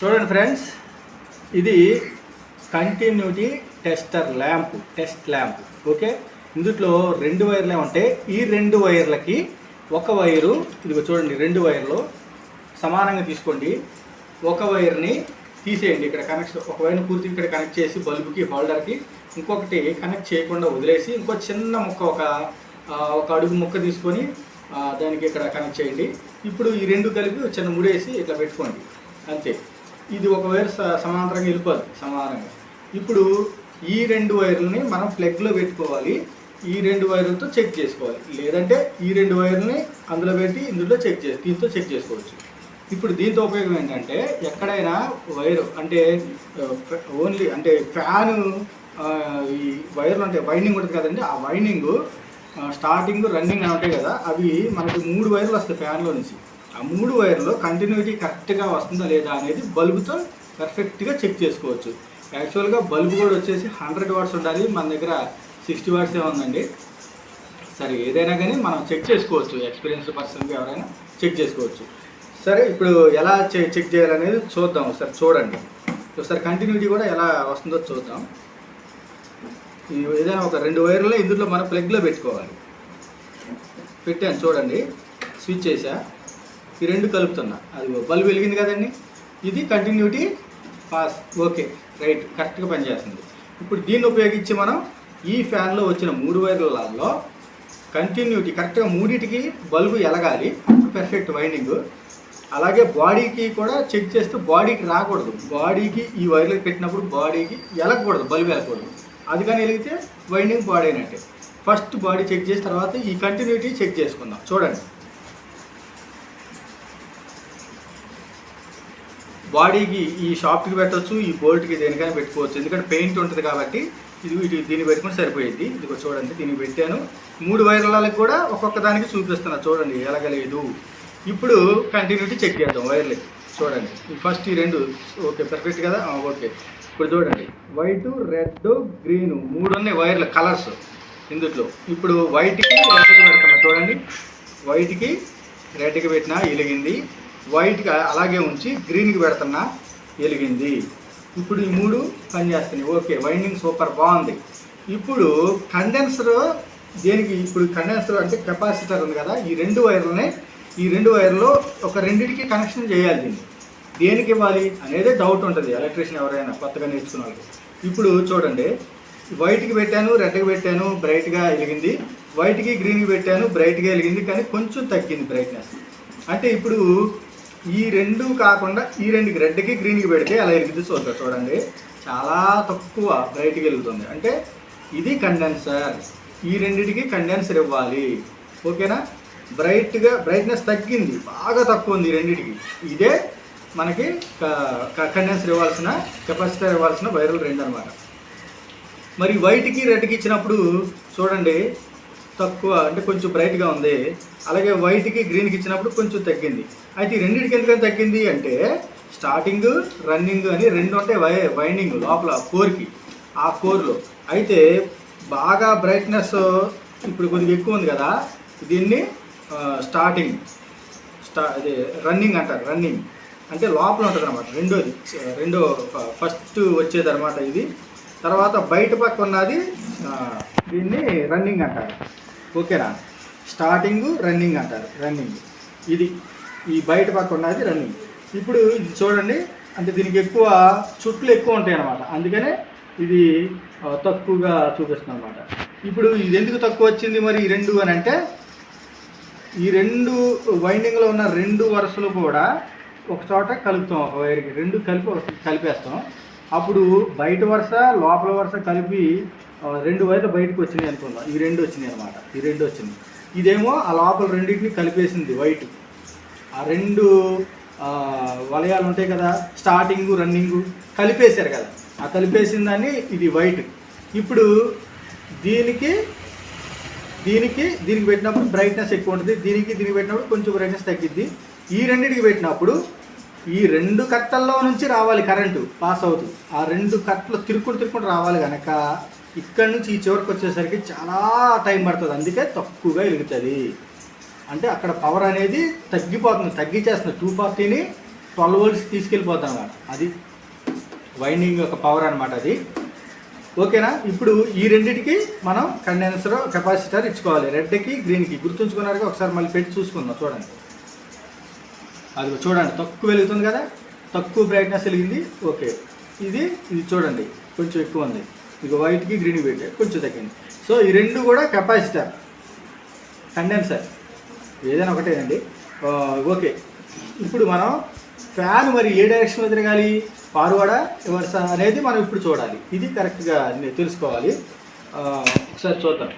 చూడండి ఫ్రెండ్స్, ఇది continuity test lamp. Okay, ఇందులో 2 వైర్లే ఉంటాయి. ఈ 2 వైర్లకి ఒక వైరు, ఇదిగో చూడండి, 2 వైర్లు సమానంగా తీసుకోండి. ఒక వైర్ని తీసేయండి, ఇక్కడ కనెక్షన్, ఒక వైర్ని పూర్తిగా ఇక్కడ కనెక్ట్ చేసి బల్బుకి హోల్డర్కి, ఇంకొకటి కనెక్ట్ చేయకుండా వదిలేసి ఇంకో చిన్న ముక్క, ఒక అడుగు ముక్క తీసుకొని దానికి ఇక్కడ కనెక్ట్ చేయండి. ఇప్పుడు ఈ 2 కలిపి చిన్న ముడేసి ఇట్లా పెట్టుకోండి, అంతే. ఇది ఒక వైర్ సమాంతరంగా వెళ్ళిపోదు సమానంగా. ఇప్పుడు ఈ 2 వైర్లని మనం ప్లగ్లో పెట్టుకోవాలి. ఈ 2 వైర్లతో చెక్ చేసుకోవాలి, లేదంటే ఈ 2 వైర్లని అందులో పెట్టి దీంతో చెక్ చేసుకోవచ్చు. ఇప్పుడు దీంతో ఉపయోగం ఏంటంటే, ఎక్కడైనా వైరు అంటే ఓన్లీ అంటే ఫ్యాను, ఈ వైర్లు అంటే వైండింగ్ ఉంటుంది కదండి, ఆ వైండింగ్ స్టార్టింగ్ రన్నింగ్ అని ఉంటాయి కదా, అవి మనకి 3 వైర్లు వస్తాయి ఫ్యాన్లో నుంచి. ఆ 3 వైర్లో కంటిన్యూటీ కరెక్ట్గా వస్తుందా లేదా అనేది బల్బుతో పర్ఫెక్ట్గా చెక్ చేసుకోవచ్చు. యాక్చువల్గా బల్బు కూడా వచ్చేసి 100 వాట్స్ ఉండాలి, మన దగ్గర 60 వాట్సే ఉందండి. సరే, ఏదైనా కానీ మనం చెక్ చేసుకోవచ్చు, ఎక్స్పీరియన్స్డ్ పర్సన్కి ఎవరైనా చెక్ చేసుకోవచ్చు. సరే, ఇప్పుడు ఎలా చెక్ చేయాలనేది చూద్దాం. ఒకసారి చూడండి, ఒకసారి కంటిన్యూటీ కూడా ఎలా వస్తుందో చూద్దాం. ఏదైనా ఒక 2 వైర్లు ఇందులో మనం ప్లగ్లో పెట్టుకోవాలి. పెట్టాను చూడండి, స్విచ్ చేసా, ఈ 2 కలుపుతున్నా, అది బల్బు వెలిగింది కదండి. ఇది కంటిన్యూటీ పాస్. ఓకే, రైట్, కరెక్ట్గా పనిచేస్తుంది. ఇప్పుడు దీన్ని ఉపయోగించి మనం ఈ ఫ్యాన్లో వచ్చిన 3 వైర్లలో కంటిన్యూటీ కరెక్ట్గా 3టికి బల్బు ఎలగాలి, పర్ఫెక్ట్ వైండింగ్. అలాగే బాడీకి కూడా చెక్ చేస్తూ బాడీకి రాకూడదు, బాడీకి ఈ వైర్లు పెట్టినప్పుడు బాడీకి ఎలగకూడదు, బల్బు ఎలగకూడదు. అది కానీ వెలిగితే వైండింగ్ బాడీ అయినట్టే. ఫస్ట్ బాడీ చెక్ చేసిన తర్వాత ఈ కంటిన్యూటీ చెక్ చేసుకుందాం. చూడండి, బాడీకి ఈ షాప్కి పెట్టవచ్చు, ఈ బోల్ట్కి దేనికైనా పెట్టుకోవచ్చు, ఎందుకంటే పెయింట్ ఉంటుంది కాబట్టి. దీన్ని పెట్టుకుని సరిపోయేది. ఇదిగో చూడండి, దీన్ని పెట్టాను. 3 వైర్లకి కూడా ఒక్కొక్క దానికి చూపిస్తున్నా, చూడండి ఎలాగలేదు. ఇప్పుడు కంటిన్యూటీ చెక్ చేద్దాం వైర్లకి. చూడండి, ఫస్ట్ ఈ 2 ఓకే, పర్ఫెక్ట్ కదా. ఓకే, ఇప్పుడు చూడండి, వైట్, రెడ్, గ్రీన్ 3 ఉన్నాయి వైర్ల కలర్స్ ఇందులో. ఇప్పుడు వైట్కి రెడ్కి పెడుతున్నా, చూడండి, వైట్కి రెడ్కి పెట్టినా వెలిగింది, వైట్కి అలాగే ఉంచి గ్రీన్కి పెడుతున్నా వెలిగింది. ఇప్పుడు ఈ 3 పనిచేస్తున్నాయి. ఓకే, వైండింగ్ సూపర్, బాగుంది. ఇప్పుడు కండెన్సర్ దేనికి, ఇప్పుడు కండెన్సర్ అంటే కెపాసిటర్ ఉంది కదా, ఈ 2 వైర్లని, ఈ 2 వైర్లో ఒక 2టికి కనెక్షన్ చేయాలి. దీన్ని దేనికి ఇవ్వాలి అనేది డౌట్ ఉంటుంది ఎలక్ట్రీషియన్ ఎవరైనా కొత్తగా నేర్చుకున్న వాళ్ళకి. ఇప్పుడు చూడండి, వైట్కి పెట్టాను, రెడ్కి పెట్టాను, బ్రైట్గా వెలిగింది. వైట్కి గ్రీన్కి పెట్టాను, బ్రైట్గా వెలిగింది, కానీ కొంచెం తగ్గింది బ్రైట్నెస్. అంటే ఇప్పుడు ఈ 2 కాకుండా ఈ 2కి, రెడ్కి గ్రీన్కి పెడితే అలా వెలిగింది. చూడండి, చాలా తక్కువ బ్రైట్గా వెలుగుతుంది. అంటే ఇది కండెన్సర్, ఈ 2టికి కండెన్సర్ ఇవ్వాలి. ఓకేనా, బ్రైట్నెస్ తగ్గింది, బాగా తక్కువ ఉంది ఈ 2టికి. ఇదే మనకి కండెన్సర్ ఇవ్వాల్సిన, కెపాసిటర్ ఇవ్వాల్సిన వైర్లు 2 అనమాట. మరి వైట్కి రెడ్కి ఇచ్చినప్పుడు చూడండి తక్కువ, అంటే కొంచెం బ్రైట్గా ఉంది. అలాగే వైట్కి గ్రీన్కి ఇచ్చినప్పుడు కొంచెం తగ్గింది. అయితే ఈ 2టికి ఎందుకని తగ్గింది అంటే, స్టార్టింగ్ రన్నింగ్ అని 2 ఉంటాయి వైండింగ్ లోపల కోర్కి, ఆ కోర్లో. అయితే బాగా బ్రైట్నెస్ ఇప్పుడు కొద్దిగా ఎక్కువ ఉంది కదా, దీన్ని అదే రన్నింగ్ అంటారు. రన్నింగ్ అంటే లోపల ఉంటుంది అనమాట, రెండో ఫస్ట్ వచ్చేది అనమాట ఇది. తర్వాత బయట పక్క ఉన్నది దీన్ని రన్నింగ్ అంటారు. ఓకేనా, స్టార్టింగ్ రన్నింగ్ అంటారు. రన్నింగ్ ఇది, ఈ బయట పక్క ఉన్నది రన్నింగ్. ఇప్పుడు ఇది చూడండి, అంటే దీనికి ఎక్కువ చుట్లు ఎక్కువ ఉంటాయి అన్నమాట, అందుకనే ఇది తక్కువగా చూపిస్తుంది అనమాట. ఇప్పుడు ఇది ఎందుకు తక్కువ వచ్చింది మరి ఈ 2 అని అంటే, ఈ 2 వైండింగ్లో ఉన్న 2 వరుసలు కూడా ఒక చోట కలుపుతాం, ఒక వైర్కి 2 కలిపేస్తాం. అప్పుడు బయట వరుస లోపల వరుస కలిపి 2 వైర్లు బయటకు వచ్చినాయి అనుకుందాం. ఈ 2 వచ్చినాయి అనమాట, ఈ 2 వచ్చినాయి. ఇదేమో ఆ లోపల 2టిని కలిపేసింది వైట్. ఆ 2 వలయాలు ఉంటాయి కదా, స్టార్టింగ్ రన్నింగ్ కలిపేశారు కదా, ఆ కలిపేసిందని ఇది వైట్. ఇప్పుడు దీనికి పెట్టినప్పుడు బ్రైట్నెస్ ఎక్కువ ఉంటుంది, దీనికి పెట్టినప్పుడు కొంచెం బ్రైట్నెస్ తగ్గిద్ది. ఈ 2టికి పెట్టినప్పుడు ఈ 2 కట్టల్లో నుంచి రావాలి కరెంటు పాస్ అవుతూ, ఆ 2 కట్టలు తిరుక్కుంటూ రావాలి కనుక ఇక్కడ నుంచి ఈ చివరికి వచ్చేసరికి చాలా టైం పడుతుంది, అందుకే తక్కువగా వెలుగుతుంది. అంటే అక్కడ పవర్ అనేది తగ్గిపోతుంది, తగ్గించేస్తుంది. 240ని 12 వోల్ట్స్ తీసుకెళ్ళిపోతాం అన్నమాట. అది వైండింగ్ యొక్క పవర్ అనమాట అది. ఓకేనా. ఇప్పుడు ఈ రెండింటికి మనం కండెన్సర్ కెపాసిటర్ ఇచ్చుకోవాలి, రెడ్కి గ్రీన్కి. గుర్తుంచుకున్నారుగా, ఒకసారి మళ్ళీ పెట్టి చూసుకుందాం. చూడండి, అది చూడండి తక్కువ వెలుగుతుంది కదా, తక్కువ బ్రైట్నెస్ వెలిగింది. ఓకే, ఇది చూడండి కొంచెం ఎక్కువ ఉంది. ఇక వైట్కి గ్రీన్కి పెట్టే కొంచెం తగ్గింది. సో ఈ రెండు కూడా కెపాసిటర్, కండెన్సర్ ఏదైనా ఒకటేనండి. ఓకే, ఇప్పుడు మనం ఫ్యాన్ మరి ఏ డైరెక్షన్లో తిరగాలి, ఫార్వర్డా రివర్సా అనేది మనం ఇప్పుడు చూడాలి. ఇది కరెక్ట్గా తెలుసుకోవాలి. ఒకసారి చూద్దాం.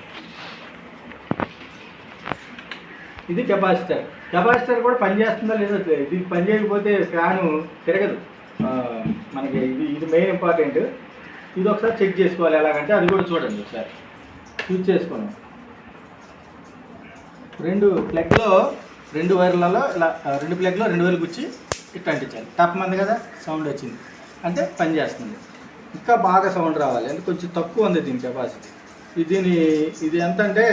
ఇది కెపాసిటర్. కెపాసిటర్ కూడా పనిచేస్తుందా లేదా, ఇది పని చేయకపోతే ఫ్యాను తిరగదు మనకి. ఇది మెయిన్ ఇంపార్టెంట్. ఇది ఒకసారి చెక్ చేసుకోవాలి. ఎలాగంటే అది కూడా చూడండి ఒకసారి, స్విచ్ చేసుకోండి. రెండు ప్లగ్లో, రెండు వైర్లలో ఇలా, రెండు ప్లగ్లో 2 వైర్లు గుచ్చి ఇట్లా అంటించాలి. టప్ మంది కదా, సౌండ్ వచ్చింది అంటే పని చేస్తుంది. ఇంకా బాగా సౌండ్ రావాలి అంటే కొంచెం తక్కువ ఉంది దీని కెపాసిటీ. ఇది ఎంత అంటే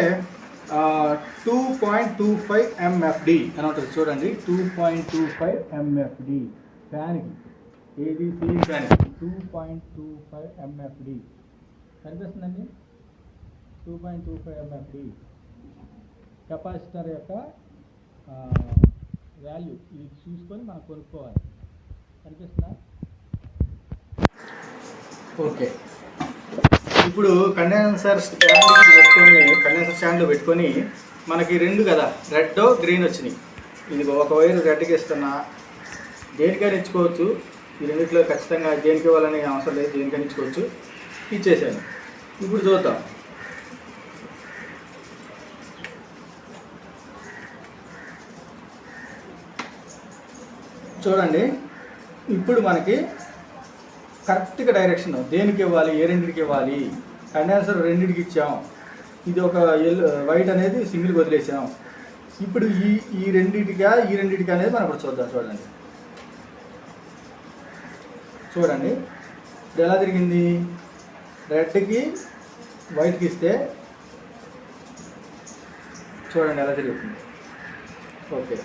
2.25 MFD అని ఉంటుంది చూడండి. 2.25 MFD ఫ్యాన్కి, ఏది సీలింగ్ ఫ్యాన్కి 2.25 MFD కనిపిస్తుందండి. 2.25 MFD కెపాసిటర్ యొక్క వాల్యూ. ఇది చూసుకొని మనం కొనుక్కోవాలి. కనిపిస్తుందా? ఓకే, ఇప్పుడు కండెన్సర్ స్టాండ్లో పెట్టుకొని మనకి రెండు కదా, రెడ్ గ్రీన్ వచ్చినాయి. ఇది ఒక వైర్ రెడ్కి ఇస్తున్నా, దేనికైనా ఇచ్చుకోవచ్చు. ఈ రెండింటిలో ఖచ్చితంగా దేనికి ఇవ్వాలని అవసరం లేదు, దేనికైనా ఇచ్చుకోవచ్చు. ఇచ్చేసాను. ఇప్పుడు చూద్దాం. చూడండి, ఇప్పుడు మనకి కరెక్ట్గా డైరెక్షన్ దేనికి ఇవ్వాలి, ఏ రెండింటికి ఇవ్వాలి. కండెన్సర్ రెండింటికి ఇచ్చాం, ఇది ఒక వైట్ అనేది సింగిల్ వదిలేసాం. ఇప్పుడు ఈ రెండింటికి అనేది మనం ఇప్పుడు చూద్దాం. చూడండి ఇప్పుడు ఎలా తిరిగింది. రెడ్కి వైట్కి ఇస్తే చూడండి ఎలా తిరుగుతుంది. ఓకే,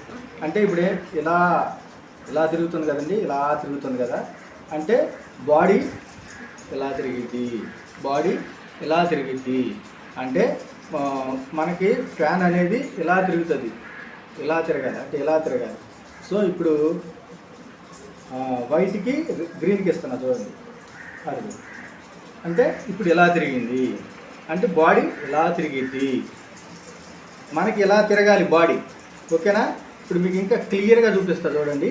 అంటే ఇప్పుడు ఇలా తిరుగుతుంది కదండి, ఇలా తిరుగుతుంది కదా, అంటే బాడీ ఇలా తిరిగిద్ది, అంటే మనకి ఫ్యాన్ అనేది ఇలా తిరుగుతుంది, ఇలా తిరగాలి. సో ఇప్పుడు వైట్కి గ్రీన్కి ఇస్తున్నా చూడండి. అది అంటే ఇప్పుడు ఇలా తిరిగింది, అంటే బాడీ ఇలా తిరిగిద్ది, మనకి ఇలా తిరగాలి బాడీ. ఓకేనా. ఇప్పుడు మీకు ఇంకా క్లియర్గా చూపిస్తా చూడండి.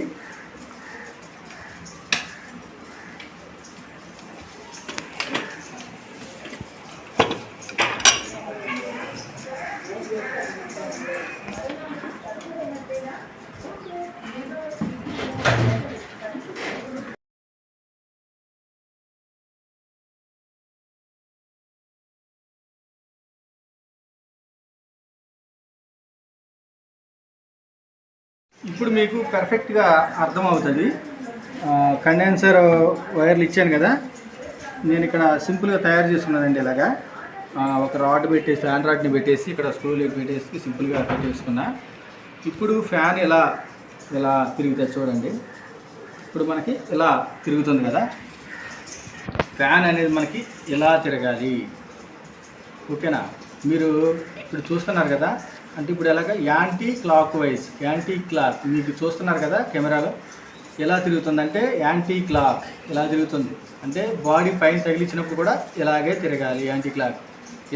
ఇప్పుడు మీకు పర్ఫెక్ట్గా అర్థమవుతుంది. కండెన్సర్ వైర్లు ఇచ్చాను కదా, నేను ఇక్కడ సింపుల్గా తయారు చేసుకున్నానండి. ఇలాగా ఒక రాడ్ పెట్టేసి, ఫ్యాన్ రాడ్ని పెట్టేసి ఇక్కడ స్క్రూలు పెట్టేసి సింపుల్గా పెట్టేసుకున్నా. ఇప్పుడు ఫ్యాన్ ఇలా తిరుగుతుంది చూడండి. ఇప్పుడు మనకి ఇలా తిరుగుతుంది కదా, ఫ్యాన్ అనేది మనకి ఇలా తిరగాలి. ఓకేనా. మీరు ఇప్పుడు చూస్తున్నారు కదా, అంటే ఇప్పుడు ఎలాగ యాంటీ క్లాక్ మీకు చూస్తున్నారు కదా కెమెరాలో ఎలా తిరుగుతుందంటే యాంటీ క్లాక్ ఇలా తిరుగుతుంది. అంటే బాడీ పైన తగిలించినప్పుడు కూడా ఇలాగే తిరగాలి. యాంటీ క్లాక్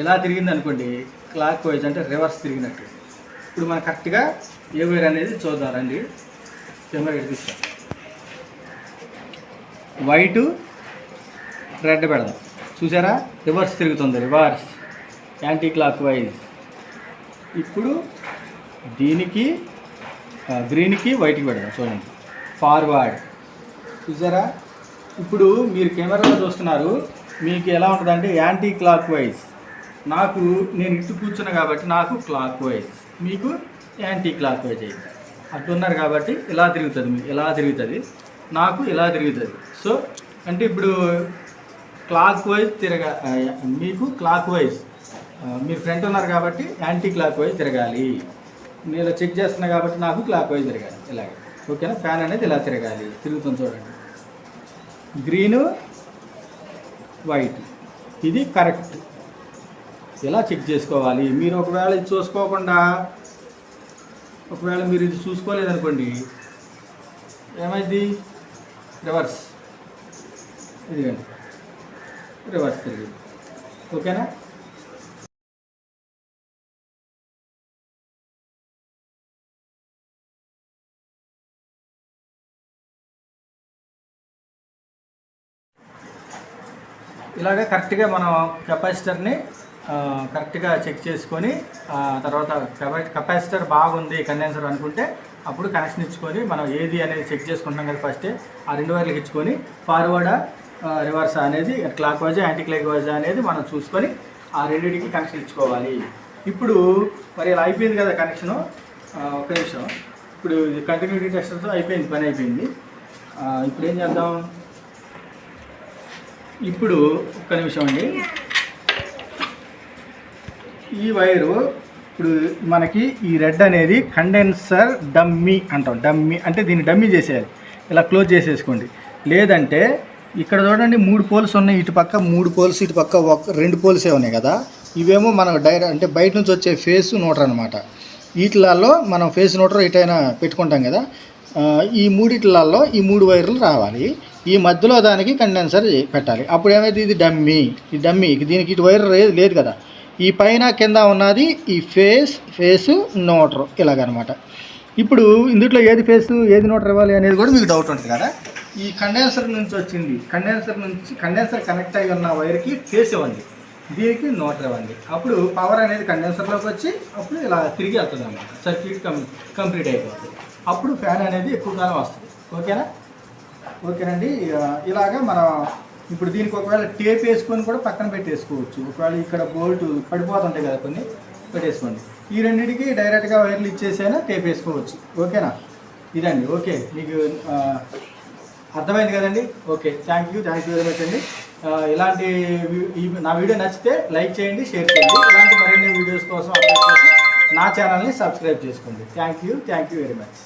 ఇలా తిరిగింది అనుకోండి, క్లాక్ వైజ్ అంటే రివర్స్ తిరిగినట్టు. ఇప్పుడు మనం కరెక్ట్గా ఏ వైర్ అనేది చూద్దాం రండి. కెమెరా ఎడిపిస్తాం. వైటు రెడ్ పెడదాం. చూసారా, రివర్స్ తిరుగుతుంది, రివర్స్ యాంటీ క్లాక్ వైజ్. ఇప్పుడు దీనికి గ్రీన్కి వైట్కి పెడదాం చూడండి, ఫార్వర్డ్. చూసారా, ఇప్పుడు మీరు కెమెరాలో చూస్తున్నారు, మీకు ఎలా ఉంటుంది అంటే యాంటీ క్లాక్ వైజ్. నేను ఇటు కూర్చున్నా కాబట్టి నాకు క్లాక్ వైజ్, మీకు యాంటీ క్లాక్ వైజ్ అయింది. అట్టున్నారు కాబట్టి ఇలా తిరుగుతుంది, మీకు ఇలా తిరుగుతుంది, నాకు ఇలా తిరుగుతుంది. సో అంటే ఇప్పుడు క్లాక్ వైజ్ మీకు క్లాక్ వైజ్, మీరు ఫ్రంట్ ఉన్నారు కాబట్టి యాంటీ క్లాక్ వైజ్ తిరగాలి. నేను చెక్ చేస్తున్నా కాబట్టి నాకు క్లాక్ వైజ్ తిరగాలి ఇలాగే. ఓకేనా. ఫ్యాన్ అనేది ఇలా తిరగాలి, తిరుగుతుంది చూడండి. గ్రీను వైట్, ఇది కరెక్ట్. ఇలా చెక్ చేసుకోవాలి. మీరు ఒకవేళ ఇది చూసుకోకుండా, ఒకవేళ మీరు ఇది చూసుకోలేదనుకోండి ఏమైంది, రివర్స్, ఇదిగండి రివర్స్ తిరిగి. ఓకేనా. ఇలాగ కరెక్ట్గా మనం కెపాసిటర్ని కరెక్ట్గా చెక్ చేసుకొని తర్వాత కెపాసిటర్ బాగుంది కండెన్సర్ అనుకుంటే అప్పుడు కనెక్షన్ ఇచ్చుకొని మనం ఏది అనేది చెక్ చేసుకుంటాం కదా ఫస్టే. ఆ 2 వైర్లకు ఇచ్చుకొని ఫార్వర్డా రివర్స్ అనేది, clock wise anti clock wise అనేది మనం చూసుకొని ఆ రెండింటికి కనెక్షన్ ఇచ్చుకోవాలి. ఇప్పుడు మరి ఇలా అయిపోయింది కదా కనెక్షను. ఒక నిమిషం, ఇప్పుడు కంటిన్యూటీ టెస్టర్తో అయిపోయింది, పని అయిపోయింది. ఇప్పుడు ఏం చేద్దాం, ఇప్పుడు ఒక్క నిమిషం అండి. ఈ వైరు ఇప్పుడు మనకి ఈ రెడ్ అనేది కండెన్సర్ డమ్మీ అంటాం. డమ్మీ అంటే దీన్ని డమ్మీ చేసేయాలి. ఇలా క్లోజ్ చేసేసుకోండి. లేదంటే ఇక్కడ చూడండి 3 పోల్స్ ఉన్నాయి, ఇటు పక్క 3 పోల్స్, ఇటు పక్క 2 పోల్సే ఉన్నాయి కదా. ఇవేమో మనం అంటే బయట నుంచి వచ్చే ఫేస్ నోటర్ అనమాట. వీటిలలో మనం ఫేస్ నోటర్ ఎటైనా పెట్టుకుంటాం కదా. ఈ మూడిట్లలో ఈ 3 వైర్లు రావాలి. ఈ మధ్యలో దానికి కండెన్సర్ పెట్టాలి. అప్పుడు ఏమైతే ఇది డమ్మీ, ఈ డమ్మీ దీనికి ఇటు వైర్ లేదు కదా. ఈ పైన కింద ఉన్నది ఈ ఫేసు నోటర్ ఇలాగనమాట. ఇప్పుడు ఇందులో ఏది ఫేసు ఏది నోటర్ ఇవ్వాలి అనేది కూడా మీకు డౌట్ ఉంటుంది కదా. ఈ కండెన్సర్ నుంచి వచ్చింది, కండెన్సర్ కనెక్ట్ అయి ఉన్న వైర్కి ఫేస్ ఇవ్వండి, దీనికి నోటర్ ఇవ్వండి. అప్పుడు పవర్ అనేది కండెన్సర్లోకి వచ్చి అప్పుడు ఇలా తిరిగి వెళ్తుంది అన్నమాట. సర్క్యూట్ కంప్లీట్ అయిపోతుంది. అప్పుడు ఫ్యాన్ అనేది ఎక్కువ కాలం వస్తుంది. ఓకేనా. ఓకేనండి. ఇలాగా మనం ఇప్పుడు దీనికి ఒకవేళ టేప్ వేసుకొని కూడా పక్కన పెట్టేసుకోవచ్చు. ఒకవేళ ఇక్కడ బోల్ట్ పడిపోతుంటాయి కదా కొన్ని, పెట్టేసుకోండి. ఈ రెండింటికి డైరెక్ట్గా వైర్లు ఇచ్చేసైనా టేప్ వేసుకోవచ్చు. ఓకేనా. ఇదండి. ఓకే, మీకు అర్థమైంది కదండి. Okay, thank you very much అండి. ఇలాంటి నా వీడియో నచ్చితే లైక్ చేయండి, షేర్ చేయండి. ఇలాంటి మరిన్ని వీడియోస్ కోసం అప్డేట్ కోసం నా ఛానల్ని సబ్స్క్రైబ్ చేసుకోండి. Thank you very much.